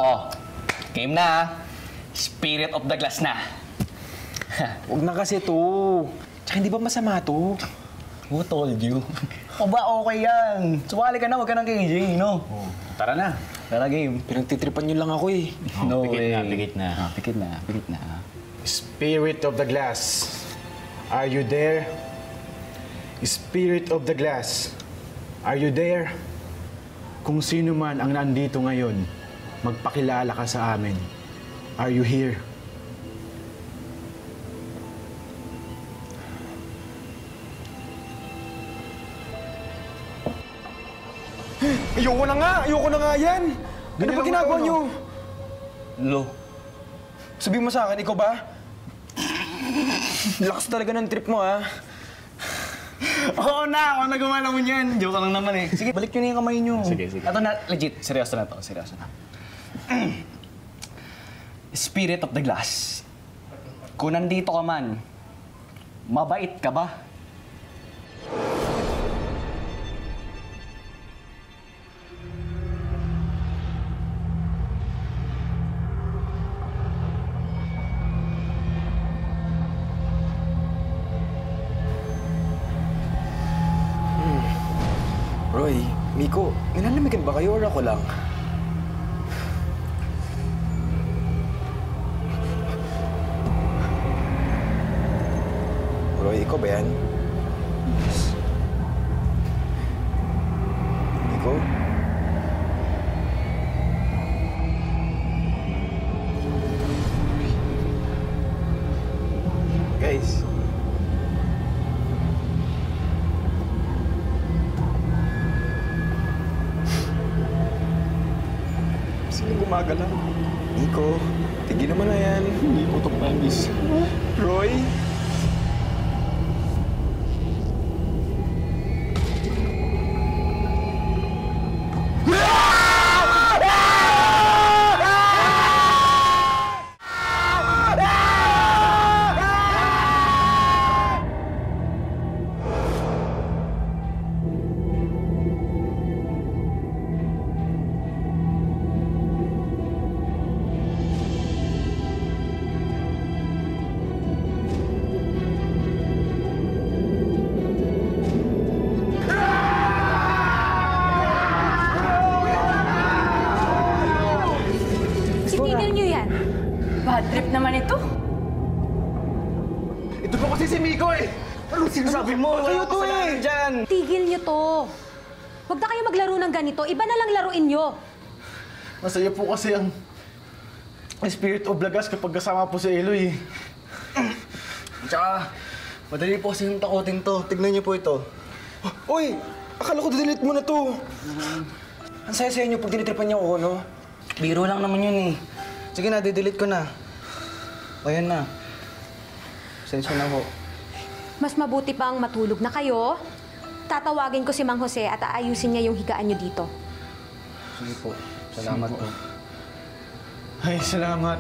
Oh, game na ah. Spirit of the Glass na. Huwag na kasi to. Tsaka hindi ba masama to? Who told you? O ba, okay yan. Sumali ka na, huwag ka ng KJ, no? Oh, tara na. Tara, game. Pinagtitripan nyo lang ako eh. No pikit way. na, pikit na. Pikit na, pikit na. Spirit of the Glass, are you there? Spirit of the Glass, are you there? Kung sino man ang nandito ngayon, magpakilala ka sa amin. Are you here? Ayoko na nga! Ayoko na nga yan! Ano ba ginagawa nyo? Lo. Sabihin mo sa akin, ikaw ba? Lakas talaga ng trip mo, ha? Oo na, ako na gumala mo niyan. Joke lang naman eh. Sige, balik nyo na yung kamay nyo. Sige, sige. Ito na, legit. Seryoso na to. Seryoso na. Spirit of the Glass. Kung nandito ka man, mabait ka ba? Roy, Miko, nilalamigan ba kayo or ako lang? Roy, ikaw ba yan? Miko? Guys. Sino gumagalaw? Nico, tigil naman na yan. Hindi ko ito promise. Roy? Tigil niyo yan. Bad trip naman ito. Ito po kasi si Miko eh! Ano sinasabi mo? Kayo to eh! Dyan! Tigil niyo to. Huwag na kayo maglaro ng ganito. Iba na lang laruin niyo. Masaya po kasi ang Spirit of the Glass kapag kasama po si Eloy eh. Tsaka, madali po kasi yung takutin to. Tignan niyo po ito. Uy! Akala ko delete mo na to. Ang saya-saya niyo pag tinitripan niyo ako, no? Biro lang naman yun eh. Sige na, didelete ko na. O yan na. Sensya na po. Mas mabuti pang matulog na kayo. Tatawagin ko si Mang Jose at aayusin niya yung higaan niyo dito. Sige po. Salamat po. Ay, salamat.